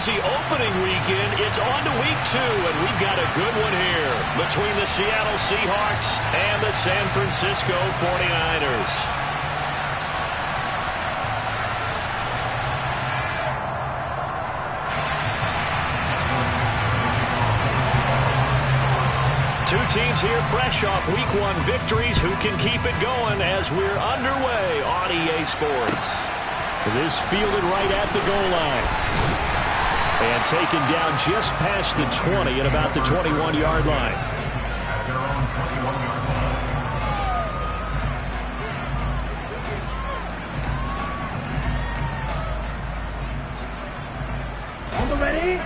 crazy opening weekend. It's on to week 2, and we've got a good one here between the Seattle Seahawks and the San Francisco 49ers. Two teams here fresh off Week 1 victories. Who can keep it going as we're underway on EA Sports? This fielded right at the goal line. And taken down just past the 20 at about the 21-yard line. On the ready?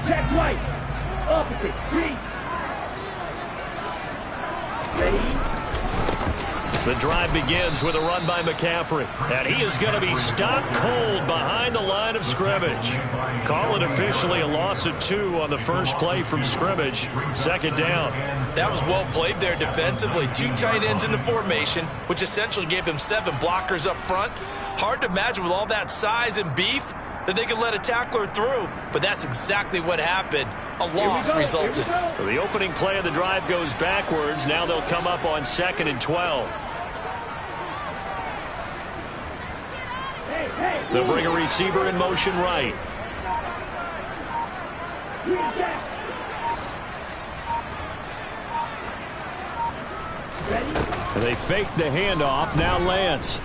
Check right. Opposite. 3. The drive begins with a run by McCaffrey. And he is going to be stopped cold behind the line of scrimmage. Call it officially a loss of 2 on the first play from scrimmage. Second down. That was well played there defensively. 2 tight ends in the formation, which essentially gave them 7 blockers up front. Hard to imagine with all that size and beef that they could let a tackler through. But that's exactly what happened. A loss resulted. So the opening play of the drive goes backwards. Now they'll come up on 2nd and 12. They'll bring a receiver in motion right. They fake the handoff. Now Lance.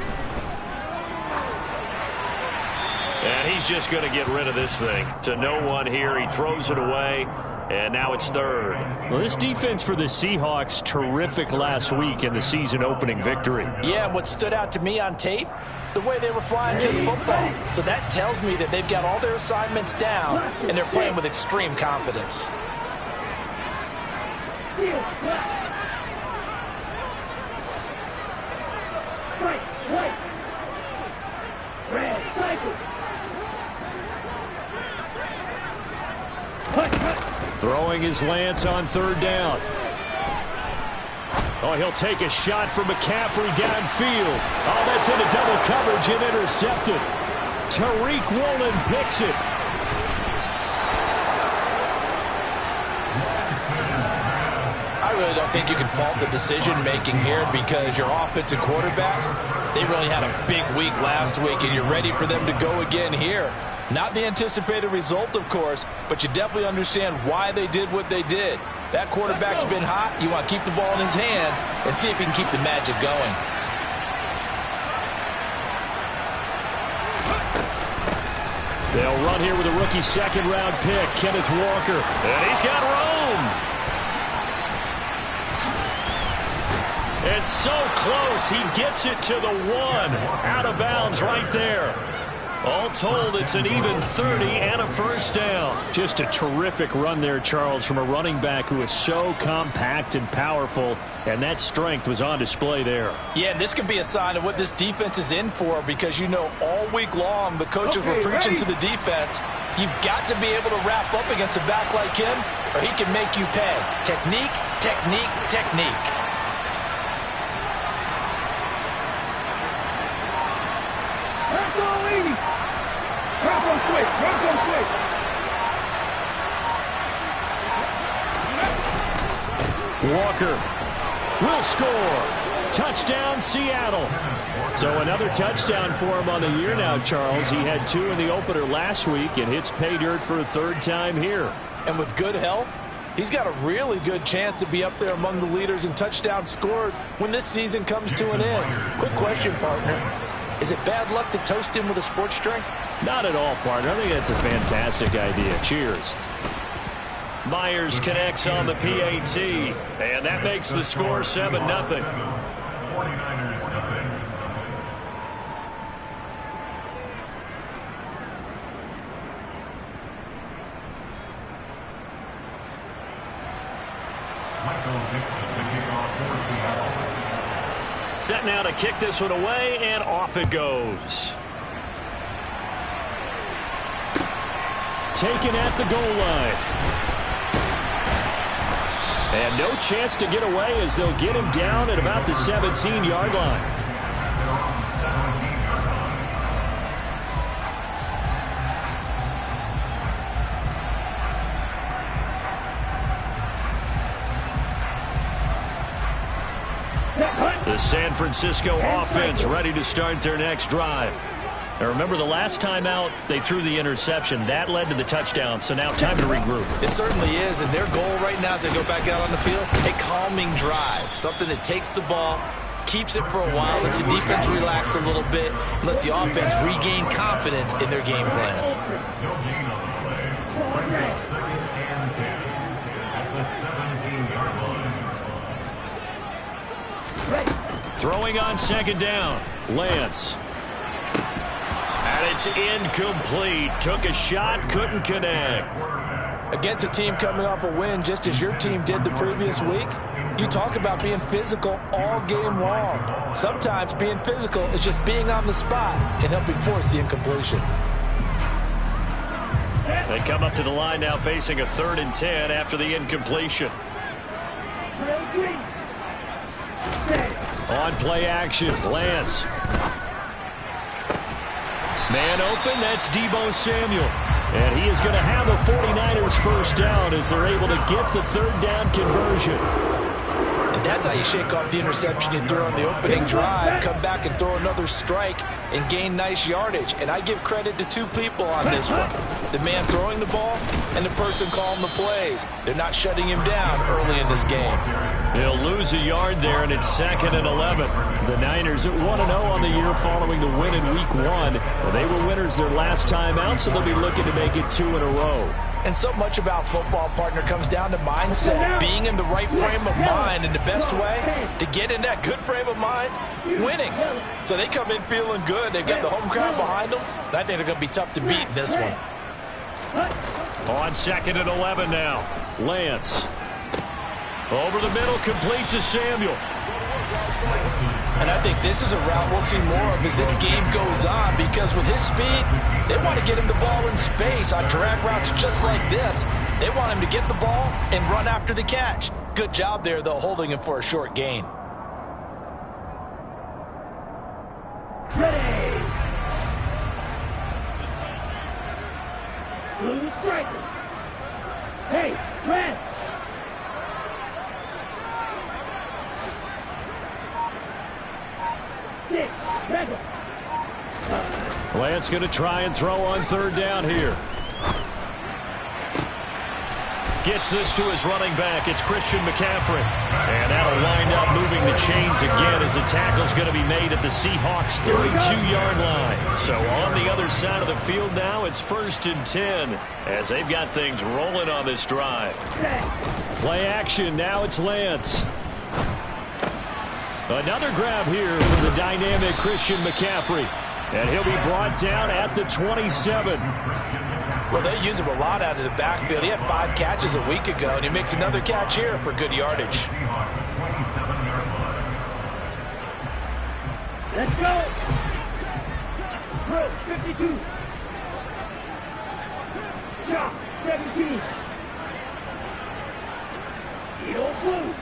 And he's just going to get rid of this thing. To no one here. He throws it away. And now it's 3rd. Well, this defense for the Seahawks, terrific last week in the season opening victory. Yeah, and what stood out to me on tape, the way they were flying to the football. So that tells me that they've got all their assignments down, and they're playing with extreme confidence. Throwing his Lance on 3rd down. Oh, he'll take a shot from McCaffrey downfield. Oh, that's into double coverage and intercepted. Tariq Woolen picks it. I really don't think you can fault the decision-making here because your offensive quarterback, they really had a big week last week, and you're ready for them to go again here. Not the anticipated result, of course, but you definitely understand why they did what they did. That quarterback's been hot. You want to keep the ball in his hands and see if he can keep the magic going. They'll run here with a rookie second-round pick, Kenneth Walker. And he's got room. It's so close. He gets it to the 1. Out of bounds right there. All told, it's an even 30 and a first down. Just a terrific run there, Charles, from a running back who is so compact and powerful, and that strength was on display there. Yeah, and this could be a sign of what this defense is in for because, you know, all week long the coaches were preaching to the defense. You've got to be able to wrap up against a back like him or he can make you pay. Technique, technique, technique. Walker will score. Touchdown, Seattle. So another touchdown for him on the year now, Charles. He had 2 in the opener last week and hits pay dirt for a 3rd time here. And with good health, he's got a really good chance to be up there among the leaders in touchdowns scored when this season comes to an end. Quick question, partner. Is it bad luck to toast him with a sports drink? Not at all, partner. I think that's a fantastic idea. Cheers. Myers connects on the PAT, and that makes the score 7-0. 49ers nothing. Michael Dixon to kick off for Seattle. Set now to kick this one away, and off it goes. Taken at the goal line. And no chance to get away as they'll get him down at about the 17-yard line. The San Francisco offense ready to start their next drive. Now remember, the last time out, they threw the interception. That led to the touchdown, so now time to regroup. It certainly is, and their goal right now as they go back out on the field, a calming drive, something that takes the ball, keeps it for a while, lets the defense relax a little bit, and lets the offense regain confidence in their game plan. No gain on the play. Brings up 2nd and 10 at the 17-yard line. Throwing on 2nd down, Lance. And it's incomplete. Took a shot, couldn't connect. Against a team coming off a win, just as your team did the previous week, you talk about being physical all game long. Sometimes being physical is just being on the spot and helping force the incompletion. They come up to the line now facing a 3rd and 10 after the incompletion. On play action, Lance. Man open, that's Deebo Samuel. And he is going to have a 49ers first down as they're able to get the 3rd down conversion. And that's how you shake off the interception you threw on the opening drive, come back and throw another strike and gain nice yardage. And I give credit to 2 people on this one. The man throwing the ball and the person calling the plays. They're not shutting him down early in this game. They'll lose a yard there, and it's 2nd and 11. The Niners at 1-0 on the year following the win in Week 1. They were winners their last time out, so they'll be looking to make it 2 in a row. And so much about football, partner, comes down to mindset, being in the right frame of mind, and the best way to get in that good frame of mind, winning. So they come in feeling good. They've got the home crowd behind them, and I think they're going to be tough to beat in this one. On 2nd and 11 now, Lance. Over the middle, complete to Samuel. And I think this is a route we'll see more of as this game goes on, because with his speed, they want to get him the ball in space on drag routes just like this. They want him to get the ball and run after the catch. Good job there, though, holding him for a short gain. Ready. Blue striker. Hey, Lance. Lance going to try and throw on 3rd down here. Gets this to his running back. It's Christian McCaffrey. And that'll wind up moving the chains again as the tackle's going to be made at the Seahawks' 32-yard line. So on the other side of the field now, it's 1st and 10 as they've got things rolling on this drive. Play action. Now it's Lance. Another grab here for the dynamic Christian McCaffrey. And he'll be brought down at the 27. Well, they use him a lot out of the backfield. He had 5 catches a week ago, and he makes another catch here for good yardage. Let's go. Bro, 52. Chop, 17. Eagle blue.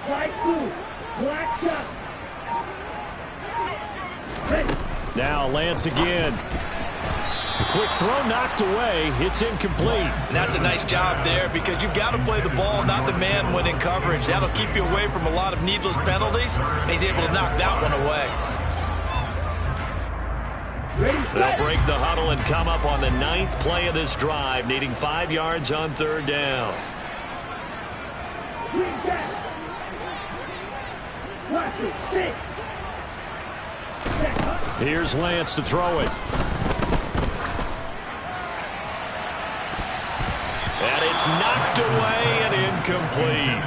White blue. Black chop. Ready. Now Lance again. The quick throw knocked away. It's incomplete. And that's a nice job there, because you've got to play the ball, not the man when in coverage. That'll keep you away from a lot of needless penalties, and he's able to knock that one away. They'll break the huddle and come up on the 9th play of this drive, needing 5 yards on 3rd down. Here's Lance to throw it. And it's knocked away and incomplete.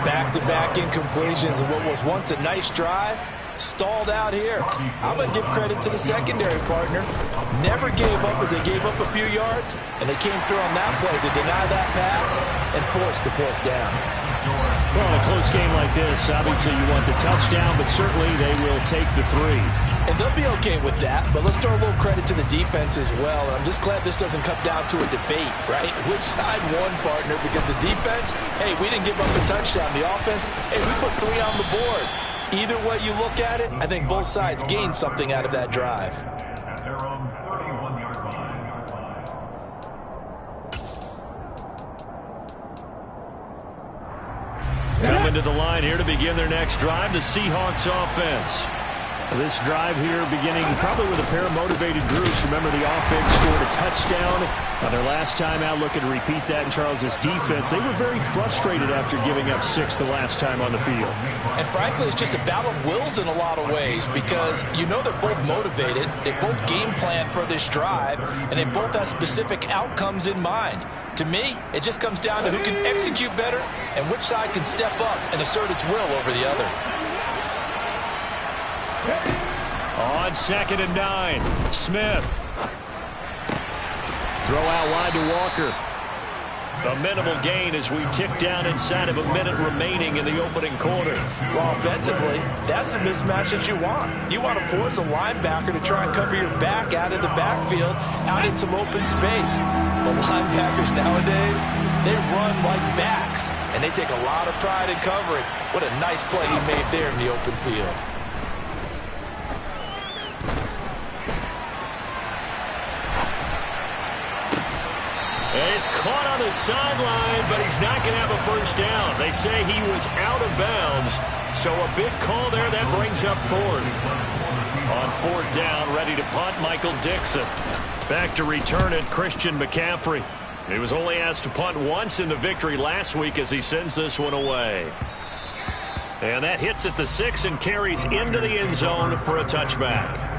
Back-to-back incompletions of what was once a nice drive. Stalled out here. I'm going to give credit to the secondary partner. Never gave up as they gave up a few yards, and they came through on that play to deny that pass and force the 4th down. Well, in a close game like this, obviously you want the touchdown, but certainly they will take the 3. And they'll be okay with that, but let's throw a little credit to the defense as well. And I'm just glad this doesn't come down to a debate, right? Which side won, partner? Because the defense, hey, we didn't give up a touchdown. The offense, hey, we put 3 on the board. Either way you look at it, I think both sides gained something out of that drive. At their own 31-yard line. Coming to the line here to begin their next drive, the Seahawks offense. This drive here beginning probably with a pair of motivated groups. Remember, the offense scored a touchdown on their last time out, looking to repeat that in Charles' defense. They were very frustrated after giving up 6 the last time on the field. And frankly, it's just a battle of wills in a lot of ways because you know they're both motivated, they both game plan for this drive, and they both have specific outcomes in mind. To me, it just comes down to who can execute better and which side can step up and assert its will over the other. On 2nd and 9, Smith. Throw out wide to Walker. A minimal gain as we tick down inside of a minute remaining in the opening quarter. Well, offensively, that's the mismatch that you want. You want to force a linebacker to try and cover your back out of the backfield, out in some open space. The linebackers nowadays, they run like backs, and they take a lot of pride in covering. What a nice play he made there in the open field. He's caught on the sideline, but he's not going to have a first down. They say he was out of bounds, so a big call there. That brings up 4th. On 4th down, ready to punt, Michael Dixon. Back to return it, Christian McCaffrey. He was only asked to punt once in the victory last week as he sends this one away. And that hits at the 6 and carries into the end zone for a touchback.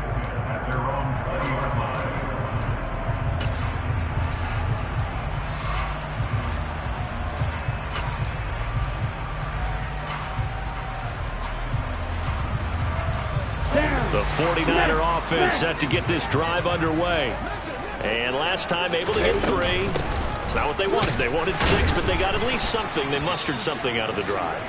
The 49er offense set to get this drive underway. And last time able to get 3. It's not what they wanted. They wanted 6, but they got at least something. They mustered something out of the drive.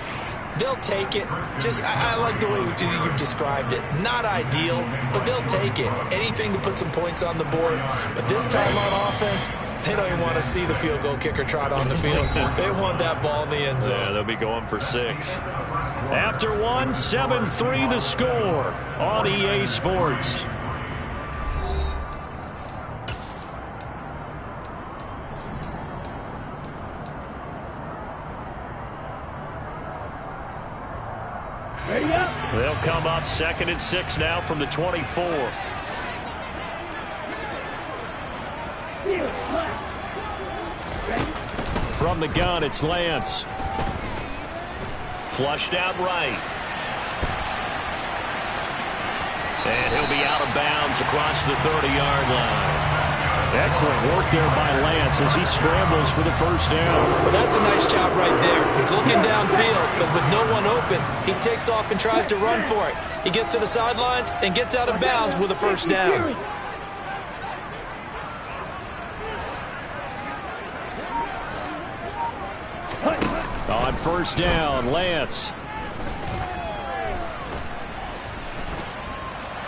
They'll take it. I like the way you've described it. Not ideal, but they'll take it. Anything to put some points on the board. But this time on offense, they don't even want to see the field goal kicker trot on the field. They want that ball in the end zone. Yeah, they'll be going for 6. After 1, 7-3 the score on EA Sports. They'll come up 2nd and 6 now from the 24. From the gun, it's Lance. Flushed out right. And he'll be out of bounds across the 30-yard line. Excellent work there by Lance as he scrambles for the first down. Well, that's a nice job right there. He's looking downfield, but with no one open, he takes off and tries to run for it. He gets to the sidelines and gets out of bounds with a first down. On first down, Lance.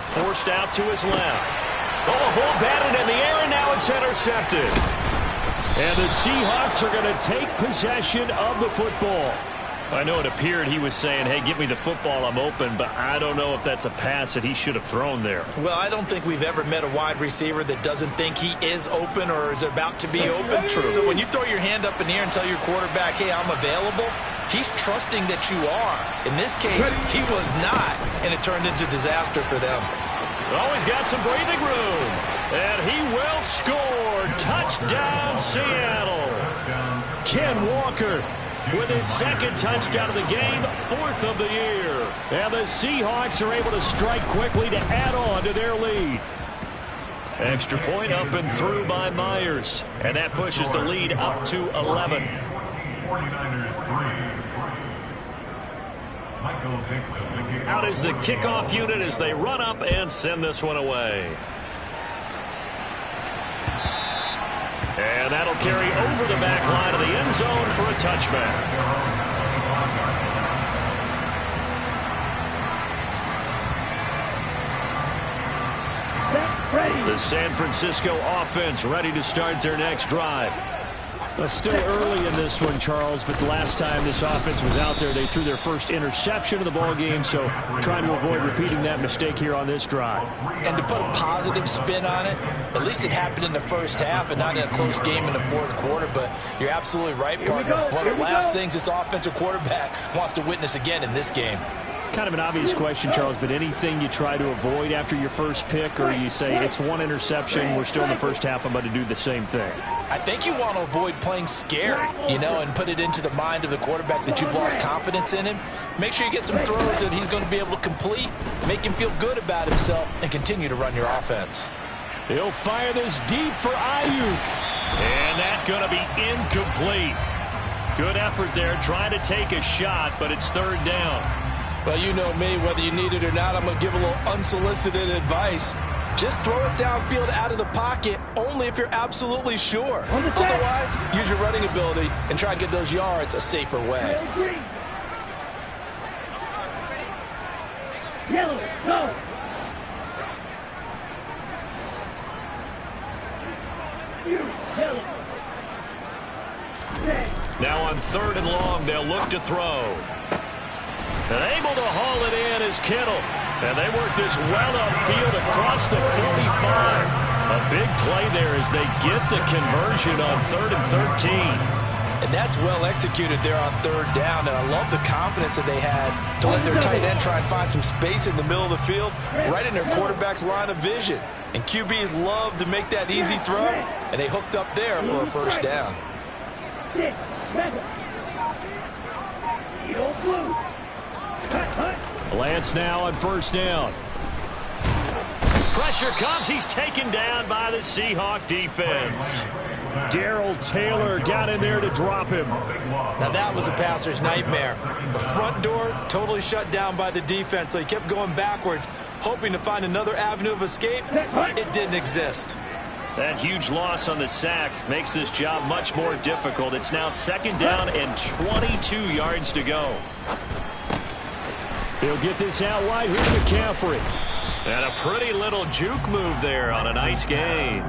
Forced out to his left. Oh, a ball batted in the air, and now it's intercepted. And the Seahawks are going to take possession of the football. I know it appeared he was saying, hey, give me the football, I'm open, but I don't know if that's a pass that he should have thrown there. Well, I don't think we've ever met a wide receiver that doesn't think he is open or is about to be open. True. So when you throw your hand up in the air and tell your quarterback, hey, I'm available, he's trusting that you are. In this case, he was not, and it turned into disaster for them. Oh, he's got some breathing room, and he will score. Touchdown, Seattle. Ken Walker with his 2nd touchdown of the game, 4th of the year. And the Seahawks are able to strike quickly to add on to their lead. Extra point up and through by Myers. And that pushes the lead up to 11. 49ers 3. Michael Dixon. Out is the kickoff unit as they run up and send this one away. And that'll carry over the back line of the end zone for a touchback. The San Francisco offense ready to start their next drive. Well, still early in this one, Charles, but the last time this offense was out there, they threw their first interception of the ball game, so trying to avoid repeating that mistake here on this drive. And to put a positive spin on it, at least it happened in the first half and not in a close game in the fourth quarter, but you're absolutely right, partner. One of the last things this offensive quarterback wants to witness again in this game. Kind of an obvious question, Charles, but anything you try to avoid after your first pick, or you say it's one interception, we're still in the first half, I'm about to do the same thing? I think you want to avoid playing scared, and put it into the mind of the quarterback that you've lost confidence in him. Make sure you get some throws that he's going to be able to complete, make him feel good about himself, and continue to run your offense. He'll fire this deep for Ayuk. And that's going to be incomplete. Good effort there, trying to take a shot, but it's third down. Well, you know me, whether you need it or not, I'm going to give a little unsolicited advice. Just throw it downfield out of the pocket, only if you're absolutely sure. Otherwise, use your running ability and try and get those yards a safer way. Yellow, go! Yellow. Now on third and long, they'll look to throw. And able to haul it in is Kittle. And they work this well upfield across the 45. A big play there as they get the conversion on 3rd and 13. And that's well executed there on third down. And I love the confidence that they had to let their tight end try and find some space in the middle of the field, right in their quarterback's line of vision. And QBs love to make that easy throw, and they hooked up there for a first down. Lance now on first down. Pressure comes. He's taken down by the Seahawk defense. Darrell Taylor got in there to drop him. Now that was a passer's nightmare. The front door totally shut down by the defense, so he kept going backwards, hoping to find another avenue of escape. It didn't exist. That huge loss on the sack makes this job much more difficult. It's now second down and 22 yards to go. He'll get this out wide. Here's McCaffrey. And a pretty little juke move there on a nice gain.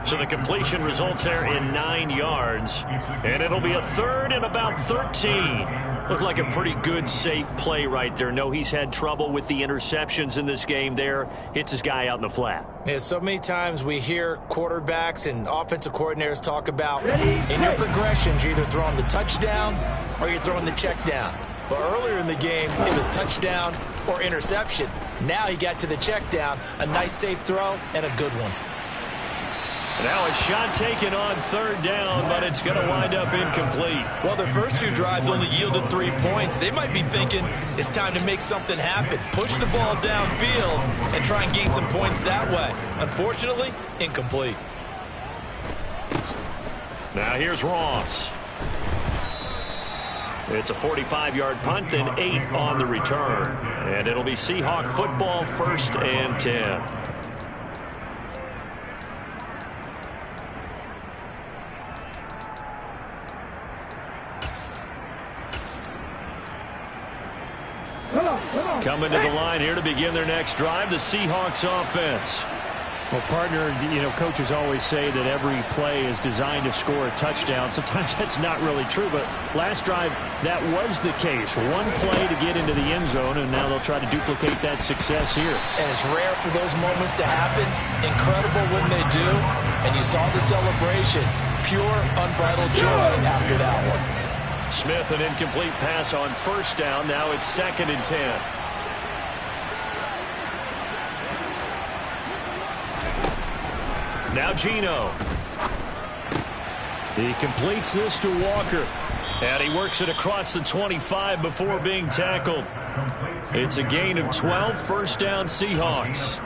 So the completion results there in 9 yards. And it'll be a third and about 13. Looked like a pretty good, safe play right there. No, he's had trouble with the interceptions in this game there. Hits his guy out in the flat. Yeah, so many times we hear quarterbacks and offensive coordinators talk about in your progressions, you're either throwing the touchdown or you're throwing the check down. But earlier in the game, it was touchdown or interception. Now he got to the check down, a nice safe throw, and a good one. Now a shot taken on third down, but it's going to wind up incomplete. Well, their first 2 drives only yielded 3 points. They might be thinking it's time to make something happen. Push the ball downfield and try and gain some points that way. Unfortunately, incomplete. Now here's Ross. It's a 45-yard punt and 8 on the return. And it'll be Seahawk football, 1st and 10. Coming to the line here to begin their next drive, the Seahawks offense. Well, partner, coaches always say that every play is designed to score a touchdown. Sometimes that's not really true, but last drive, that was the case. One play to get into the end zone, and now they'll try to duplicate that success here. And it's rare for those moments to happen. Incredible when they do. And you saw the celebration. Pure, unbridled joy after that one. Smith, an incomplete pass on first down. Now it's 2nd and 10. Now Geno. He completes this to Walker. And he works it across the 25 before being tackled. It's a gain of 12, first down Seahawks.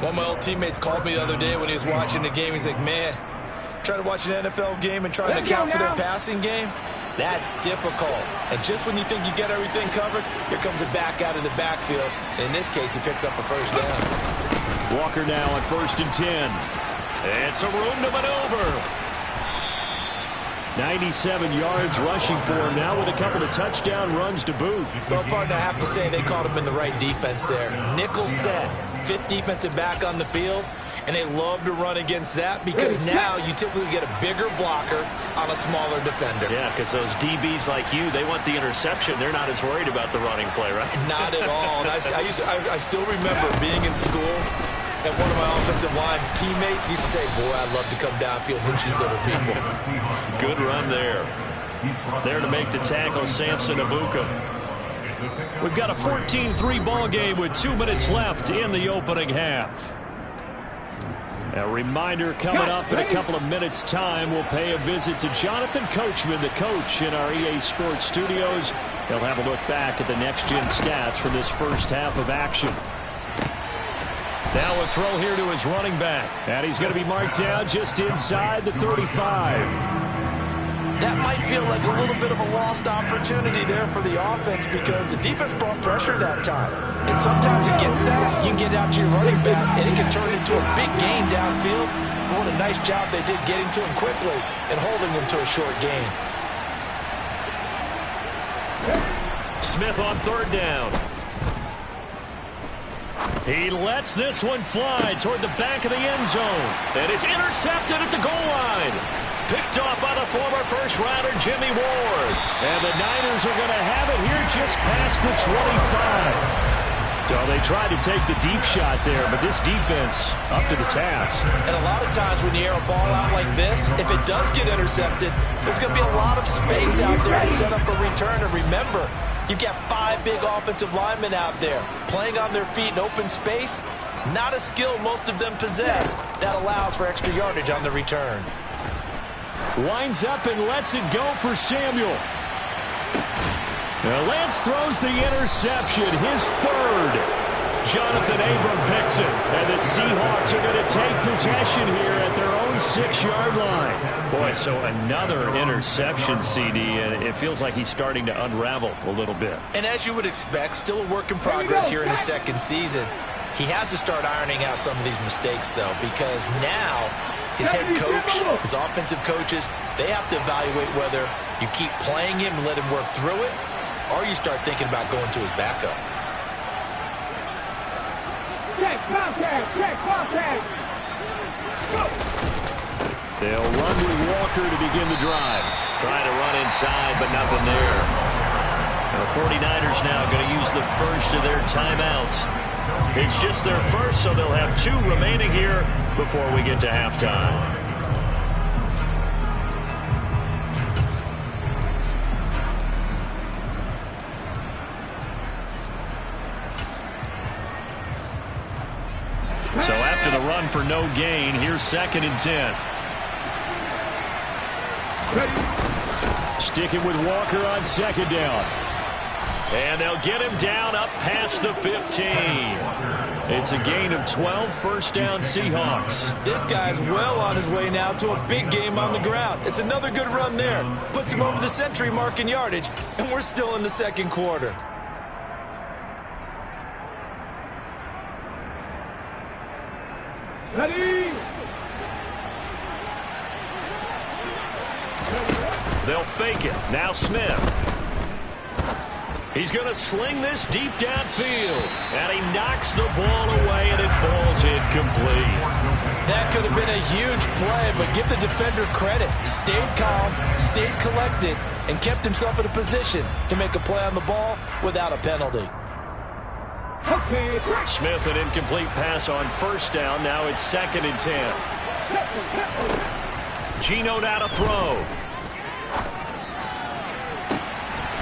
One of my old teammates called me the other day when he was watching the game. He's like, man, trying to watch an NFL game and trying to account for their passing game, that's difficult. And just when you think you get everything covered, here comes a back out of the backfield. And in this case, he picks up a first down. Walker now on 1st and 10. It's a room to maneuver. 97 yards rushing for him now with a couple of touchdown runs to boot. Well, partner, I have to say they caught him in the right defense there. Nickel set, 5th defensive back on the field. And they love to run against that because now you typically get a bigger blocker on a smaller defender. Yeah, because those DBs like you, they want the interception. They're not as worried about the running play, right? Not at all. And I still remember being in school, and one of my offensive line teammates used to say, boy, I'd love to come downfield and hit you little people. Good run there. There to make the tackle, Samson Abuka. We've got a 14-3 ball game with 2 minutes left in the opening half. A reminder coming up in a couple of minutes' time. We'll pay a visit to Jonathan Coachman, the coach in our EA Sports studios. He'll have a look back at the next-gen stats from this first half of action. Now a throw here to his running back. And he's going to be marked down just inside the 35. That might feel like a little bit of a lost opportunity there for the offense because the defense brought pressure that time. And sometimes against that, you can get out to your running back, and it can turn into a big gain downfield. But what a nice job they did getting to him quickly and holding him to a short gain. Smith on third down. He lets this one fly toward the back of the end zone. And it's intercepted at the goal line. Picked off by the former first-rounder Jimmy Ward. And the Niners are going to have it here just past the 25. So they tried to take the deep shot there, but this defense up to the task. And a lot of times when you air a ball out like this, if it does get intercepted, there's going to be a lot of space out there to set up a return. And remember, you've got 5 big offensive linemen out there playing on their feet in open space. Not a skill most of them possess that allows for extra yardage on the return. Winds up and lets it go for Samuel. Now Lance throws the interception, his third. Jonathan Abram picks it, and the Seahawks are going to take possession here at their own 6-yard line. Boy, so another interception, CD, and it feels like he's starting to unravel a little bit. And as you would expect, still a work in progress here in his second season. He has to start ironing out some of these mistakes, though, because now his head coach, his offensive coaches, they have to evaluate whether you keep playing him and let him work through it, or you start thinking about going to his backup. Check, contact. They'll run with Walker to begin the drive. Trying to run inside, but nothing there. The 49ers now going to use the first of their timeouts. It's just their first, so they'll have 2 remaining here before we get to halftime. So after the run for no gain, here's 2nd and 10. Sticking with Walker on 2nd down. And they'll get him down up past the 15. It's a gain of 12, first down Seahawks. This guy's well on his way now to a big game on the ground. It's another good run there. Puts him over the century mark in yardage, and we're still in the second quarter. Ready? They'll fake it. Now Smith. He's going to sling this deep downfield. And he knocks the ball away, and it falls incomplete. That could have been a huge play, but give the defender credit. Stayed calm, stayed collected, and kept himself in a position to make a play on the ball without a penalty. Okay. Smith, an incomplete pass on first down. Now it's 2nd and 10. Geno now to throw.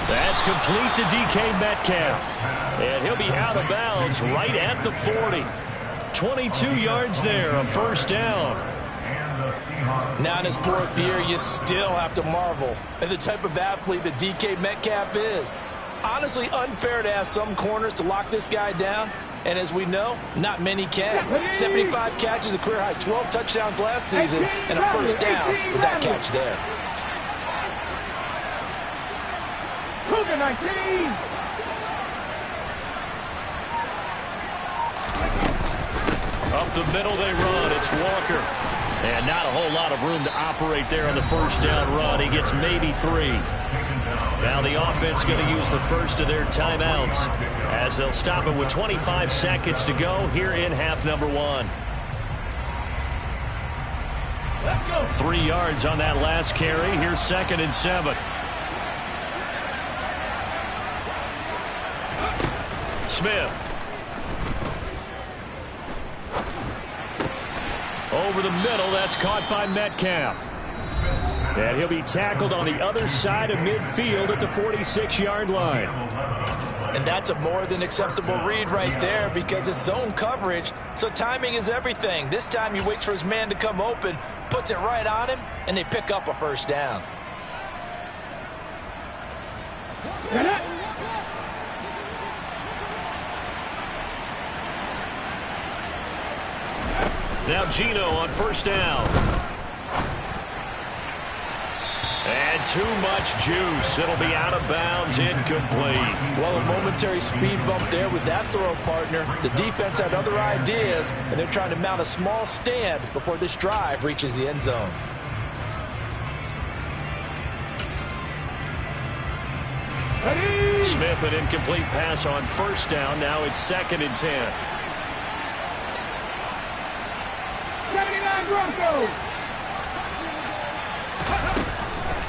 That's complete to DK Metcalf. And he'll be out of bounds right at the 40. 22 yards there, a first down. Now in his 4th year, you still have to marvel at the type of athlete that DK Metcalf is. Honestly, unfair to ask some corners to lock this guy down. And as we know, not many can. 75 catches, a career high 12 touchdowns last season, and a first down with that catch there. Cougar 19. Up the middle they run. It's Walker. And not a whole lot of room to operate there on the first down run. He gets maybe 3. Now the offense going to use the first of their timeouts as they'll stop it with 25 seconds to go here in half number 1. 3 yards on that last carry. Here's 2nd and 7. Smith. Over the middle, that's caught by Metcalf. And he'll be tackled on the other side of midfield at the 46-yard line. And that's a more than acceptable read right there because it's zone coverage, so timing is everything. This time he waits for his man to come open, puts it right on him, and they pick up a first down. Now Geno on first down. And too much juice. It'll be out of bounds, incomplete. Well, a momentary speed bump there with that throw, partner. The defense had other ideas, and they're trying to mount a small stand before this drive reaches the end zone. Smith, an incomplete pass on first down. Now it's 2nd and 10. 79 Broncos.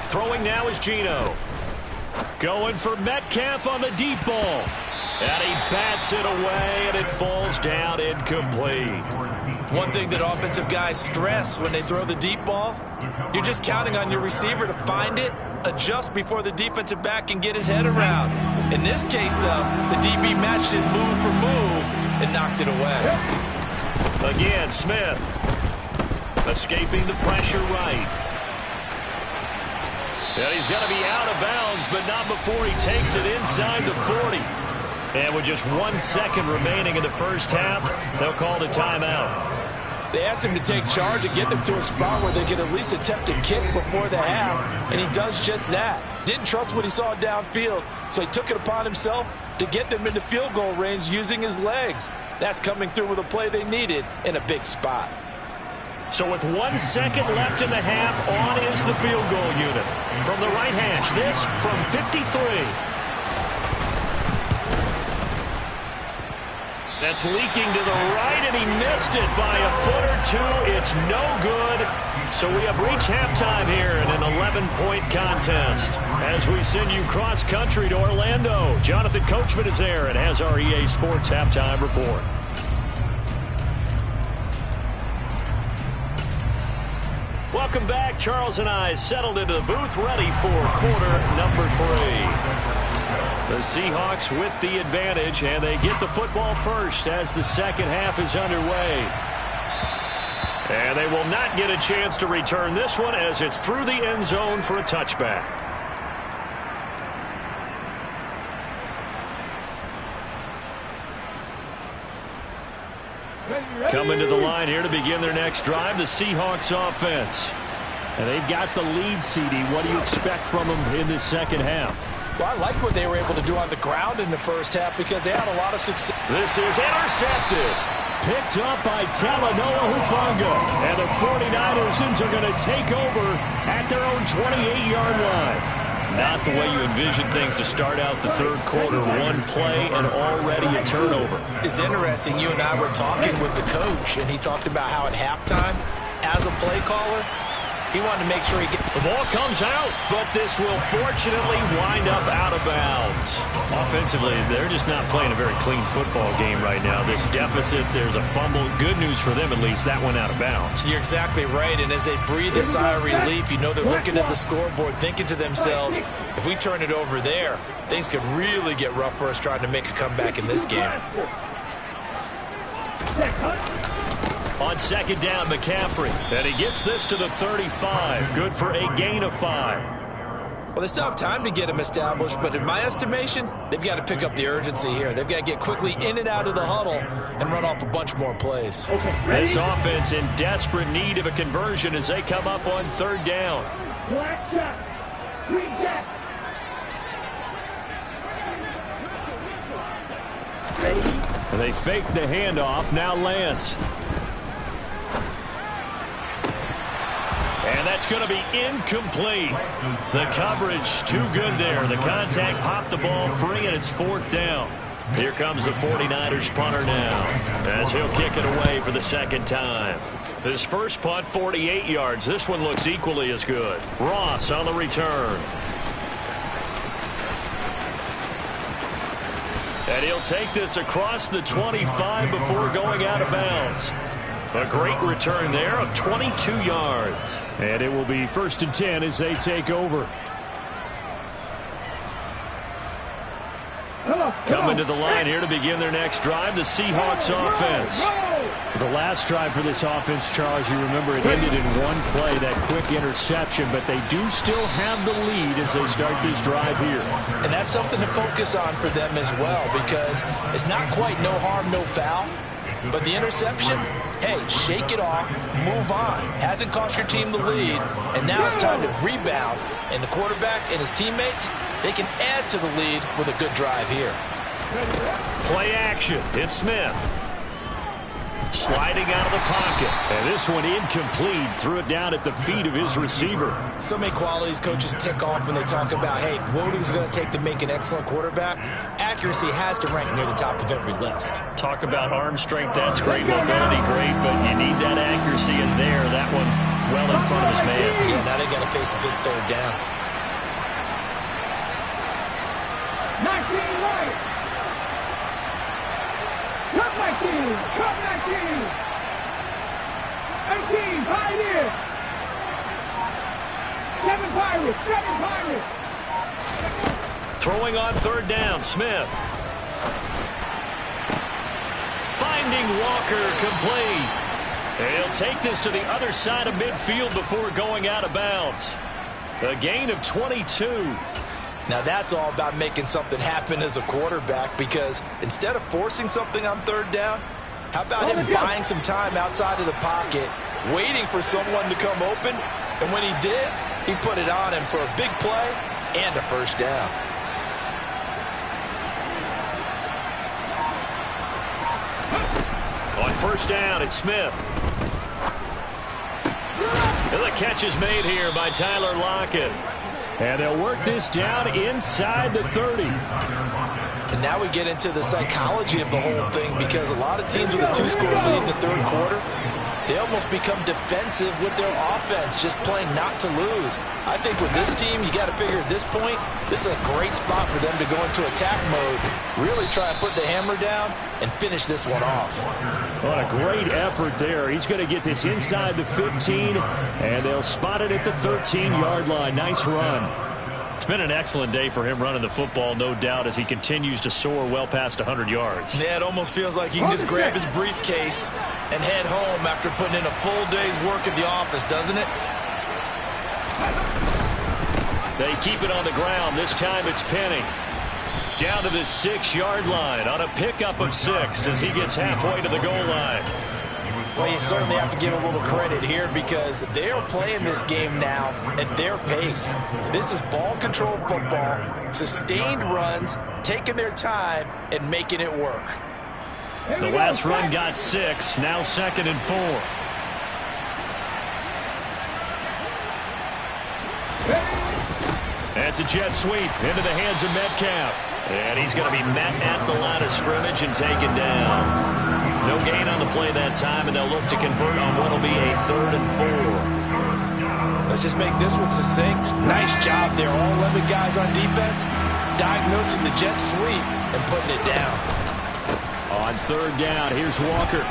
Throwing now is Geno. Going for Metcalf on the deep ball. And he bats it away, and it falls down incomplete. One thing that offensive guys stress when they throw the deep ball, you're just counting on your receiver to find it, adjust before the defensive back can get his head around. In this case, though, the DB matched it move for move and knocked it away. Again, Smith. Escaping the pressure right. And he's going to be out of bounds, but not before he takes it inside the 40. And with just 1 second remaining in the first half, they'll call the timeout. They asked him to take charge and get them to a spot where they could at least attempt a kick before the half, and he does just that. Didn't trust what he saw downfield, so he took it upon himself to get them into field goal range using his legs. That's coming through with a play they needed in a big spot. So with 1 second left in the half, on is the field goal unit. From the right hash, this from 53. That's leaking to the right, and he missed it by a foot or two. It's no good. So we have reached halftime here in an 11-point contest. As we send you cross-country to Orlando, Jonathan Coachman is there and has our EA Sports Halftime Report. Welcome back. Charles and I settled into the booth, ready for quarter number 3. The Seahawks with the advantage, and they get the football first as the second half is underway. And they will not get a chance to return this one as it's through the end zone for a touchback. Coming to the line here to begin their next drive, the Seahawks offense. And they've got the lead, CD. What do you expect from them in this second half? Well, I like what they were able to do on the ground in the first half because they had a lot of success. This is intercepted. Picked up by Talanoa Hufanga. And the 49ers are going to take over at their own 28-yard line. Not the way you envision things to start out the third quarter. One play and already a turnover. It's interesting. You and I were talking with the coach, and he talked about how at halftime, as a play caller, he wanted to make sure he gets... The ball comes out, but this will fortunately wind up out of bounds. Offensively, they're just not playing a very clean football game right now. This deficit, there's a fumble. Good news for them, at least. That went out of bounds. You're exactly right, and as they breathe a sigh of relief, you know they're looking at the scoreboard, thinking to themselves, if we turn it over there, things could really get rough for us trying to make a comeback in this game. On second down, McCaffrey. And he gets this to the 35. Good for a gain of 5. Well, they still have time to get him established, but in my estimation, they've got to pick up the urgency here. They've got to get quickly in and out of the huddle and run off a bunch more plays. This offense in desperate need of a conversion as they come up on third down. Black shot. Green jack. And they fake the handoff. Now Lance. And that's going to be incomplete. The coverage too good there. The contact popped the ball free, and it's fourth down. Here comes the 49ers punter now as he'll kick it away for the second time. His first punt, 48 yards. This one looks equally as good. Ross on the return. And he'll take this across the 25 before going out of bounds. A great return there of 22 yards. And it will be 1st and 10 as they take over. Coming to the line here to begin their next drive, the Seahawks offense. The last drive for this offense, Charles, you remember it ended in one play, that quick interception, but they do still have the lead as they start this drive here. And that's something to focus on for them as well, because it's not quite no harm, no foul. But the interception, hey, shake it off, move on. Hasn't cost your team the lead, and now it's time to rebound. And the quarterback and his teammates, they can add to the lead with a good drive here. Play action. It's Smith. Sliding out of the pocket. And this one incomplete. Threw it down at the feet of his receiver. So many qualities coaches tick off when they talk about, hey, what is it going to take to make an excellent quarterback? Accuracy has to rank near the top of every list. Talk about arm strength. That's great. Mobility, great. But you need that accuracy in there. That one well in front of his man. Yeah, now they got to face a big 3rd down. 19 right. Cut 19. Cut 19. 18. Pioneer. 7 Pirates. 7 Pirates. Throwing on 3rd down, Smith. Finding Walker, complete. And he'll take this to the other side of midfield before going out of bounds. A gain of 22. Now that's all about making something happen as a quarterback, because instead of forcing something on 3rd down, how about him buying some time outside of the pocket, waiting for someone to come open, and when he did, he put it on him for a big play and a 1st down. On 1st down, it's Smith. And the catch is made here by Tyler Lockett. And they'll work this down inside the 30. And now we get into the psychology of the whole thing, because a lot of teams with a 2-score lead in the 3rd quarter, they almost become defensive with their offense, just playing not to lose. I think with this team, you got to figure at this point, this is a great spot for them to go into attack mode, really try to put the hammer down and finish this one off. What a great effort there. He's going to get this inside the 15, and they'll spot it at the 13-yard line. Nice run. It's been an excellent day for him running the football, no doubt, as he continues to soar well past 100 yards. Yeah, it almost feels like he can just grab his briefcase and head home after putting in a full day's work at the office, doesn't it? They keep it on the ground. This time it's Penny. Down to the 6-yard line on a pickup of 6 as he gets halfway to the goal line. Well, you certainly have to give a little credit here, because they are playing this game now at their pace. This is ball control football, sustained runs, taking their time and making it work. The last run got 6, now 2nd and 4. That's a jet sweep into the hands of Metcalf. And he's going to be met at the line of scrimmage and taken down. No gain on the play that time, and they'll look to convert on what will be a 3rd and 4. Let's just make this one succinct. Nice job there. All 11 guys on defense diagnosing the jet sweep and putting it down. On 3rd down, here's Walker.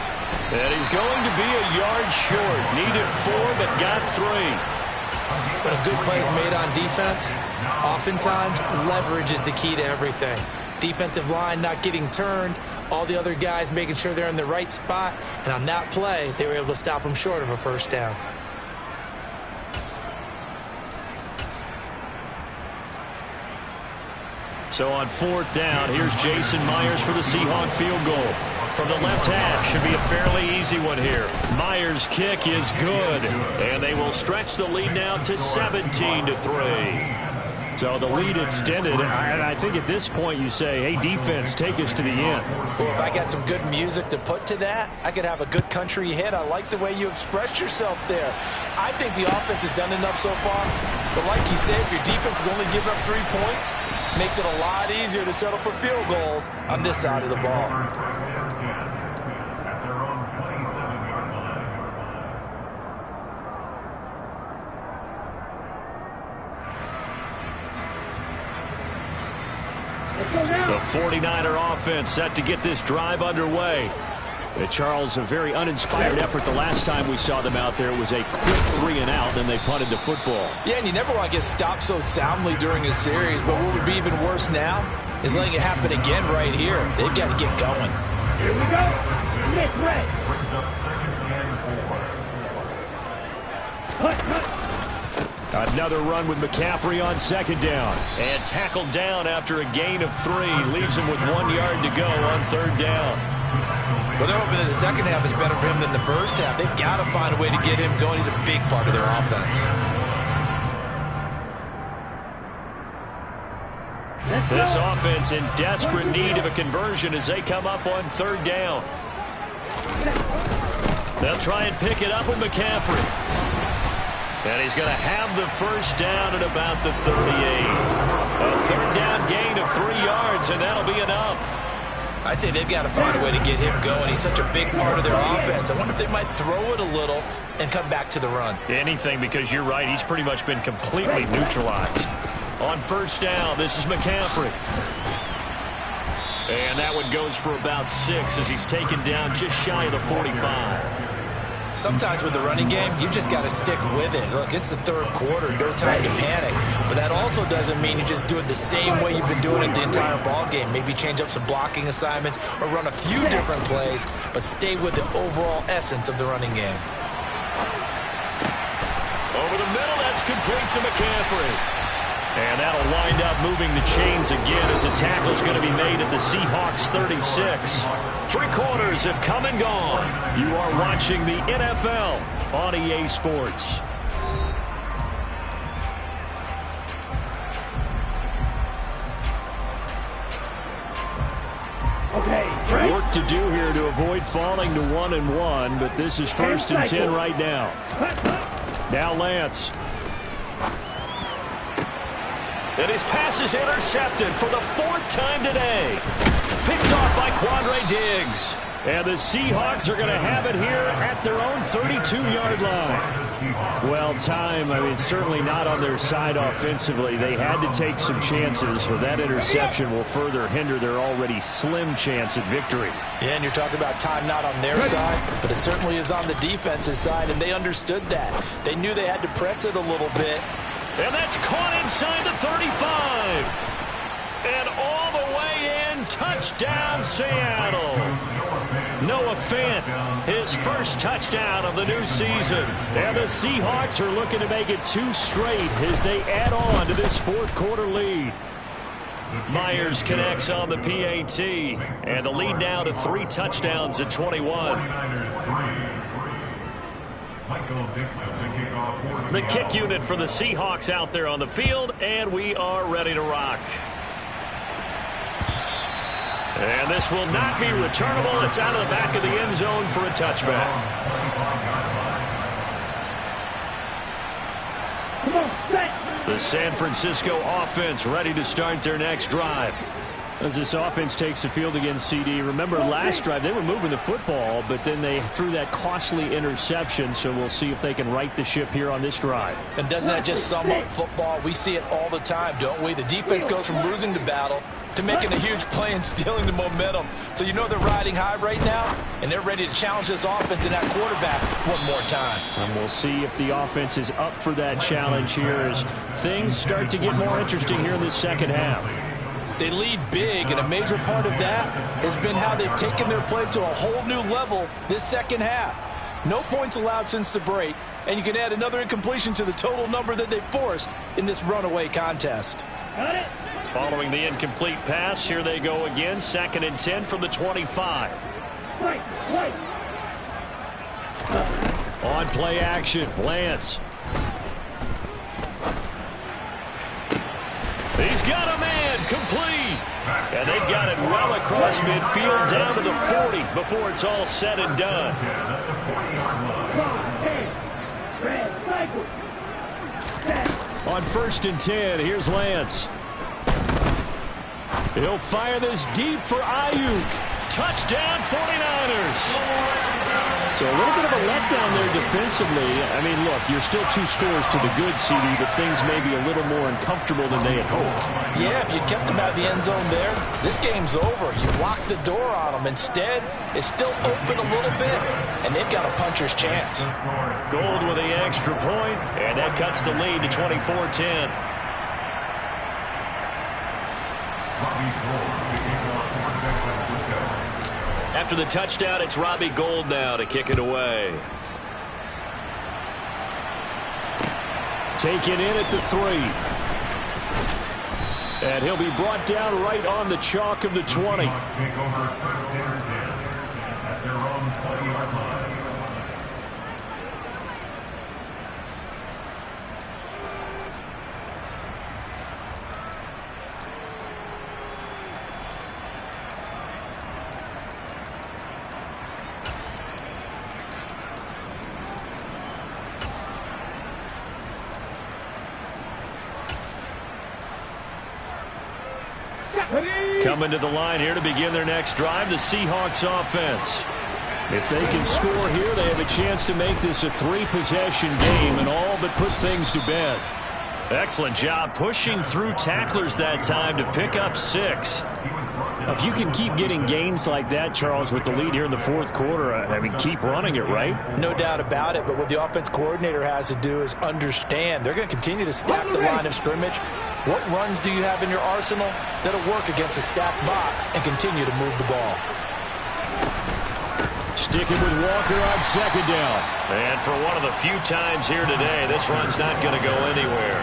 And he's going to be a yard short. Needed 4, but got 3. When a good play is made on defense, oftentimes leverage is the key to everything. Defensive line not getting turned, all the other guys making sure they're in the right spot, and on that play, they were able to stop them short of a 1st down. So on 4th down, here's Jason Myers for the Seahawk field goal. From the left half, should be a fairly easy one here. Myers' kick is good, and they will stretch the lead now to 17-3. So the lead extended, and I think at this point you say, hey, defense, take us to the end. Well, if I got some good music to put to that, I could have a good country hit. I like the way you expressed yourself there. I think the offense has done enough so far, but like you said, if your defense is only giving up 3 points, makes it a lot easier to settle for field goals on this side of the ball. The 49er offense set to get this drive underway. Charles, a very uninspired effort the last time we saw them out there. It was a quick 3-and-out, then they punted the football. Yeah, and you never want to get stopped so soundly during a series, but what would be even worse now is letting it happen again right here. They've got to get going. Here we go. Get ready. Brings up second and 4. Cut. Another run with McCaffrey on second down. And tackled down after a gain of 3. Leaves him with 1 yard to go on third down. Well, they're hoping that the second half is better for him than the first half. They've got to find a way to get him going. He's a big part of their offense. This offense in desperate need of a conversion as they come up on third down. They'll try and pick it up with McCaffrey. And he's going to have the first down at about the 38. A third down gain of 3 yards, and that'll be enough. I'd say they've got to find a way to get him going. He's such a big part of their offense. I wonder if they might throw it a little and come back to the run. Anything, because you're right. He's pretty much been completely neutralized. On first down, this is McCaffrey. And that one goes for about 6 as he's taken down just shy of the 45. Sometimes with the running game, you've just got to stick with it. Look, it's the third quarter, no time to panic. But that also doesn't mean you just do it the same way you've been doing it the entire ball game. Maybe change up some blocking assignments or run a few different plays, but stay with the overall essence of the running game. Over the middle, that's complete to McCaffrey. And that'll wind up moving the chains again as a tackle's going to be made at the Seahawks 36. 3 quarters have come and gone. You are watching the NFL on EA Sports. Okay, right. Work to do here to avoid falling to 1-1, but this is 1st and 10 right now. Now Lance. And his pass is intercepted for the 4th time today. Picked off by Quandre Diggs. And the Seahawks are going to have it here at their own 32-yard line. Well, certainly not on their side offensively. They had to take some chances, but that interception will further hinder their already slim chance at victory. Yeah, and you're talking about time not on their side, but it certainly is on the defensive side, and they understood that. They knew they had to press it a little bit. And that's caught inside the 35. And all the way in, touchdown Seattle. Noah Fant, his first touchdown of the new season. And the Seahawks are looking to make it 2 straight as they add on to this 4th quarter lead. Myers connects on the PAT. And the lead now to 3 touchdowns at 21. The kick unit for the Seahawks out there on the field, and we are ready to rock. And this will not be returnable. It's out of the back of the end zone for a touchback. Come on, set. The San Francisco offense ready to start their next drive. As this offense takes the field against CD, remember last drive they were moving the football, but then they threw that costly interception, so we'll see if they can right the ship here on this drive. And doesn't that just sum up football? We see it all the time, don't we? The defense goes from losing the battle to making a huge play and stealing the momentum. So you know they're riding high right now, and they're ready to challenge this offense and that quarterback one more time. And we'll see if the offense is up for that challenge here as things start to get more interesting here in this second half. They lead big, and a major part of that has been how they've taken their play to a whole new level this second half. No points allowed since the break, and you can add another incompletion to the total number that they forced in this runaway contest. Got it. Following the incomplete pass, here they go again, 2nd and 10 from the 25. Right. On play action, Lance. He's got a man, complete. And they've got it well across midfield down to the 40 before it's all said and done. On 1st and 10, here's Lance. He'll fire this deep for Ayuk. Touchdown 49ers. So a little bit of a letdown there defensively. I mean, look, you're still 2 scores to the good, CD, but things may be a little more uncomfortable than they had hoped. Yeah, if you kept them out of the end zone there, this game's over. You locked the door on them. Instead, it's still open a little bit, and they've got a puncher's chance. Gold with the extra point, and that cuts the lead to 24-10. After the touchdown, it's Robbie Gould now to kick it away. Taken in at the 3. And he'll be brought down right on the chalk of the 20. At their own 20-yard line. Coming to the line here to begin their next drive, the Seahawks offense. If they can score here, they have a chance to make this a 3-possession game and all but put things to bed. Excellent job pushing through tacklers that time to pick up 6. If you can keep getting gains like that, Charles, with the lead here in the 4th quarter, I mean, keep running it, right? No doubt about it, but what the offense coordinator has to do is understand. They're going to continue to stack the line of scrimmage. What runs do you have in your arsenal that'll work against a stacked box and continue to move the ball? Sticking with Walker on 2nd down. And for one of the few times here today, this run's not going to go anywhere.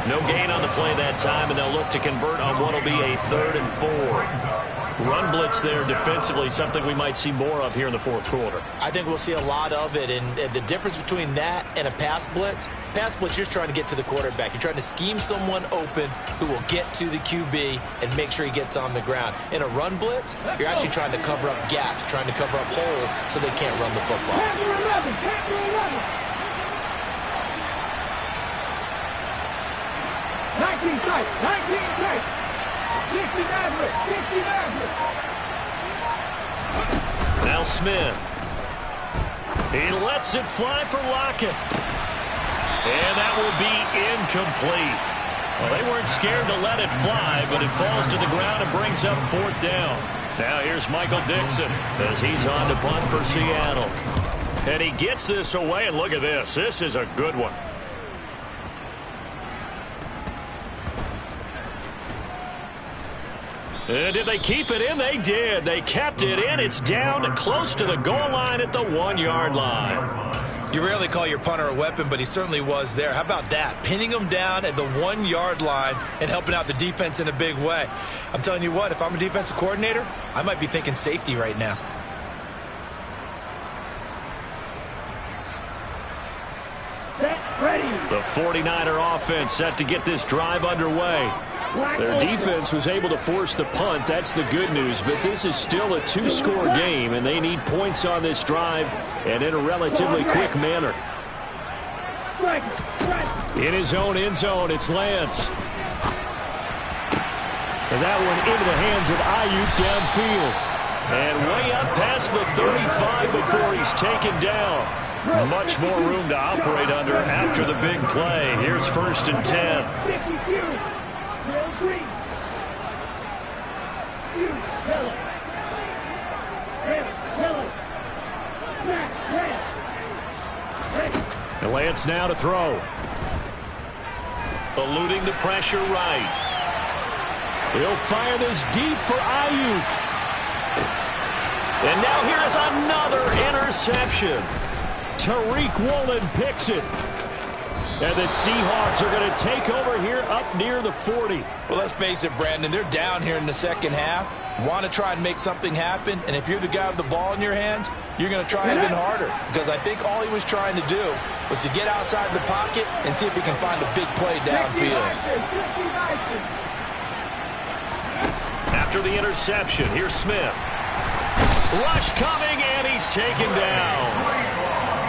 No gain on the play that time, and they'll look to convert on what will be a 3rd and 4. Run blitz there defensively, something we might see more of here in the 4th quarter. I think we'll see a lot of it, and the difference between that and a pass blitz, you're trying to get to the quarterback. You're trying to scheme someone open who will get to the QB and make sure he gets on the ground. In a run blitz, you're actually trying to cover up gaps, trying to cover up holes so they can't run the football. 19 tight, 19 tight. 60 Maverick, 60 Maverick. Now Smith. He lets it fly for Lockett. And that will be incomplete. Well, they weren't scared to let it fly, but it falls to the ground and brings up 4th down. Now here's Michael Dixon as he's on to punt for Seattle. And he gets this away, and look at this. This is a good one. And did they keep it in? They did. They kept it in. It's down close to the goal line at the 1-yard line. You rarely call your punter a weapon, but he certainly was there. How about that? Pinning him down at the 1-yard line and helping out the defense in a big way. I'm telling you what, if I'm a defensive coordinator, I might be thinking safety right now. The 49er offense set to get this drive underway. Their defense was able to force the punt. That's the good news. But this is still a 2-score game, and they need points on this drive and in a relatively quick manner. In his own end zone, it's Lance. And that one into the hands of Ayuk downfield. And way up past the 35 before he's taken down. Much more room to operate under after the big play. Here's 1st and 10. And Lance now to throw. Eluding the pressure right. He'll fire this deep for Ayuk. And now here is another interception. Tariq Woolen picks it. And the Seahawks are going to take over here up near the 40. Well, let's face it, Brandon, they're down here in the second half. Want to try and make something happen, and if you're the guy with the ball in your hands, you're going to try even harder. Because I think all he was trying to do was to get outside the pocket and see if he can find a big play downfield. After the interception, here's Smith. Rush coming, and he's taken down.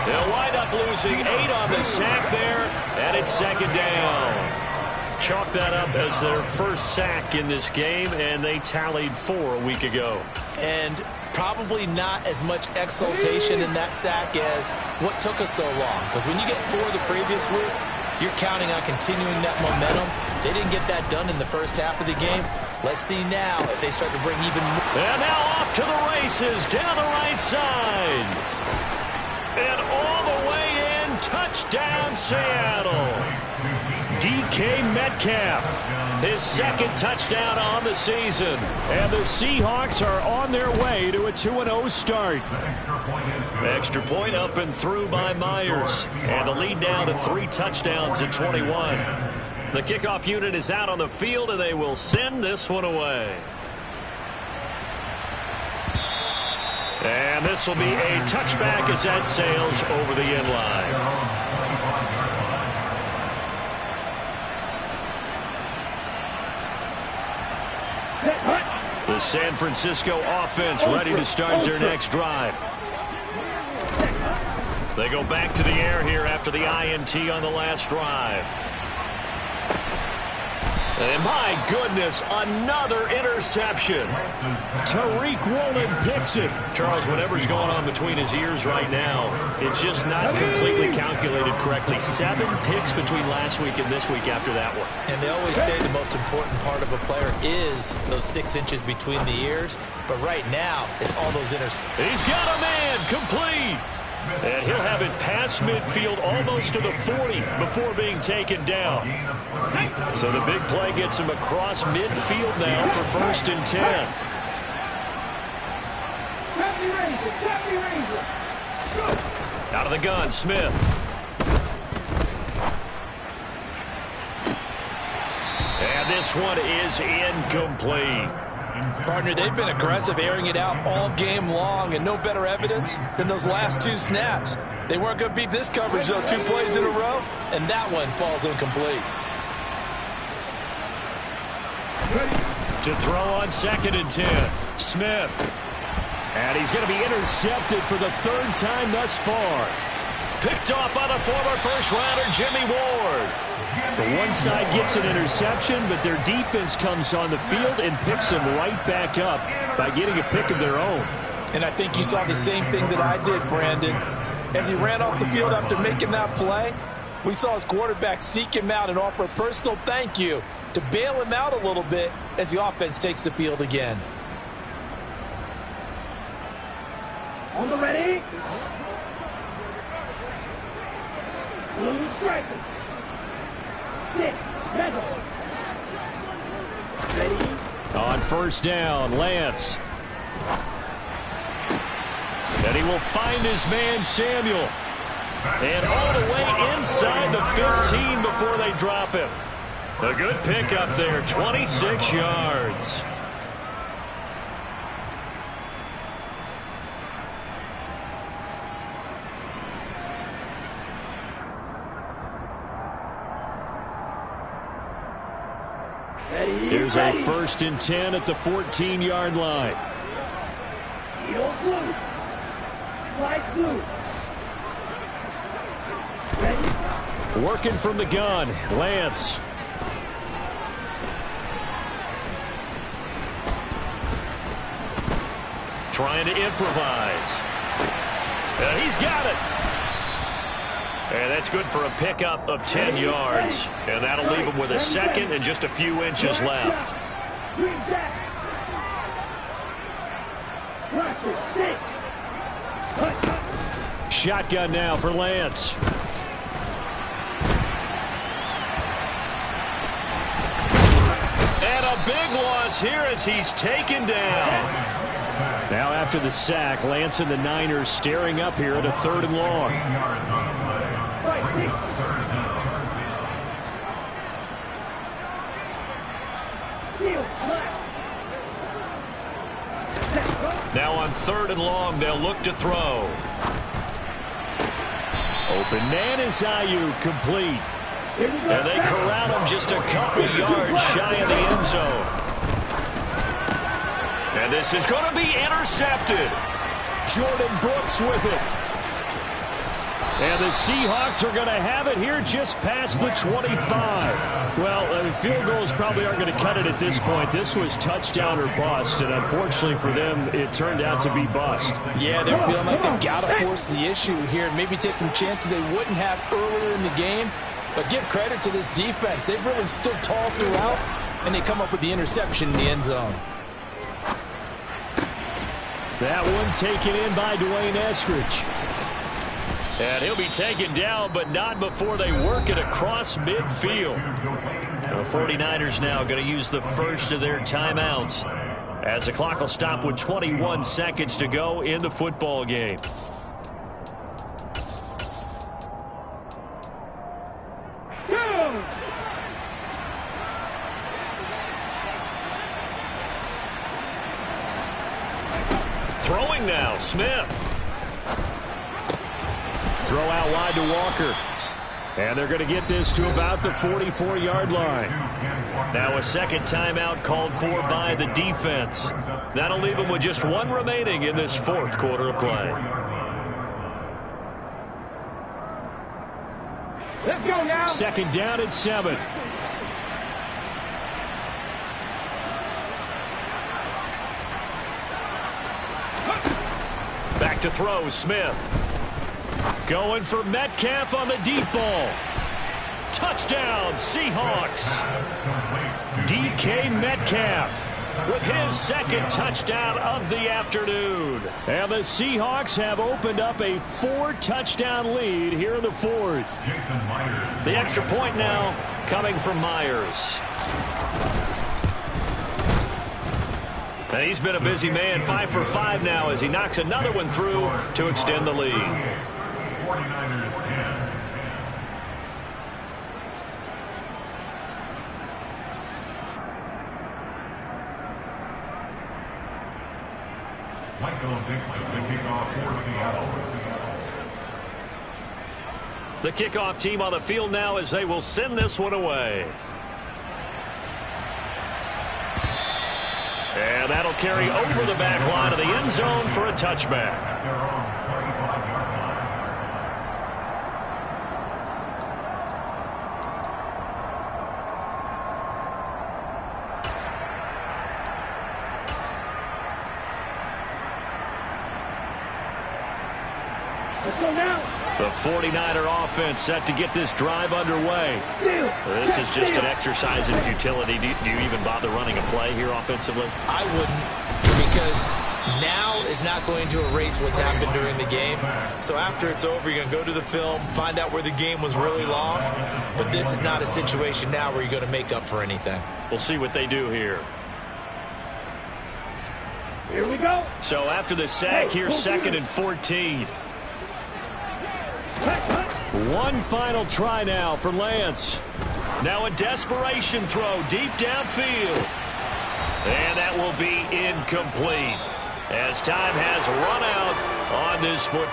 They'll wind up losing 8 on the sack there, and it's 2nd down. Chalk that up as their first sack in this game, and they tallied 4 a week ago. And probably not as much exultation in that sack as what took us so long. Because when you get 4 the previous week, you're counting on continuing that momentum. They didn't get that done in the first half of the game. Let's see now if they start to bring even more. And now off to the races down the right side. And all the way in, touchdown Seattle. DK Metcalf, his second touchdown on the season. And the Seahawks are on their way to a 2-0 start. Extra point up and through by Myers. And the lead down to 3 touchdowns at 21. The kickoff unit is out on the field, and they will send this one away. And this will be a touchback as that sails over the end line. The San Francisco offense ready to start their next drive. They go back to the air here after the INT on the last drive. And my goodness, another interception. Tariq Woolen picks it. Charles, whatever's going on between his ears right now, it's just not completely calculated correctly. 7 picks between last week and this week after that one. And they always say the most important part of a player is those 6 inches between the ears. But right now, it's all those interceptions. He's got a man, complete. And he'll have it past midfield almost to the 40 before being taken down. So the big play gets him across midfield now for 1st and 10. Out of the gun, Smith. And this one is incomplete. Partner, they've been aggressive, airing it out all game long, and no better evidence than those last 2 snaps. They weren't going to beat this coverage, though, 2 plays in a row, and that one falls incomplete. To throw on 2nd and 10, Smith. And he's going to be intercepted for the 3rd time thus far. Picked off by the former first-rounder, Jimmy Ward. The one side gets an interception, but their defense comes on the field and picks them right back up by getting a pick of their own. And I think you saw the same thing that I did, Brandon. As he ran off the field after making that play, we saw his quarterback seek him out and offer a personal thank you to bail him out a little bit as the offense takes the field again. On the ready. Blue striker. 6, middle. Ready. On 1st down, Lance. And he will find his man, Samuel. And all the way inside the 15 before they drop him. A good pickup there, 26 yards. Here's a 1st and 10 at the 14-yard line. Heel blue. Flag blue. Ready. Working from the gun, Lance. Trying to improvise. And he's got it. And that's good for a pickup of 10 yards. And that'll leave him with a 2nd and just a few inches left. Shotgun now for Lance. And a big loss here as he's taken down. Now after the sack, Lance and the Niners staring up here at a 3rd and long. Now on 3rd and long, they'll look to throw. Open man is Ayuk, complete. And they corral him just a couple yards shy of the end zone. And this is going to be intercepted. Jordan Brooks with it. And the Seahawks are going to have it here just past the 25. Well, field goals probably aren't going to cut it at this point. This was touchdown or bust, and unfortunately for them, it turned out to be bust. Yeah, they're feeling like they've got to force the issue here and maybe take some chances they wouldn't have earlier in the game. But give credit to this defense. They've really stood tall throughout, and they come up with the interception in the end zone. That one taken in by Dwayne Eskridge. And he'll be taken down, but not before they work it across midfield. The 49ers now going to use the first of their timeouts as the clock will stop with 21 seconds to go in the football game. Throwing now, Smith. Throw out wide to Walker. And they're going to get this to about the 44-yard line. Now a second timeout called for by the defense. That'll leave them with just one remaining in this fourth quarter of play. Let's go now. Second down at 7. Back to throw, Smith. Going for Metcalf on the deep ball. Touchdown, Seahawks. DK Metcalf with his second touchdown of the afternoon. And the Seahawks have opened up a 4-touchdown lead here in the fourth. The extra point now coming from Myers. And he's been a busy man, 5 for 5 now as he knocks another one through to extend the lead. 49ers 10. Michael Dixon, the kickoff for Seattle. The kickoff team on the field now as they will send this one away. And that'll carry over the back line of the end zone for a touchback. They're on 35-yard line. Let's go now. The 49er offense set to get this drive underway. This is just an exercise in futility. Do you even bother running a play here offensively? I wouldn't, because now is not going to erase what's happened during the game. So after it's over, you're going to go to the film, find out where the game was really lost. But this is not a situation now where you're going to make up for anything. We'll see what they do here. Here we go. So after the sack, here's 2nd and 14. One final try now for Lance. Now a desperation throw deep downfield. And that will be incomplete as time has run out on this football.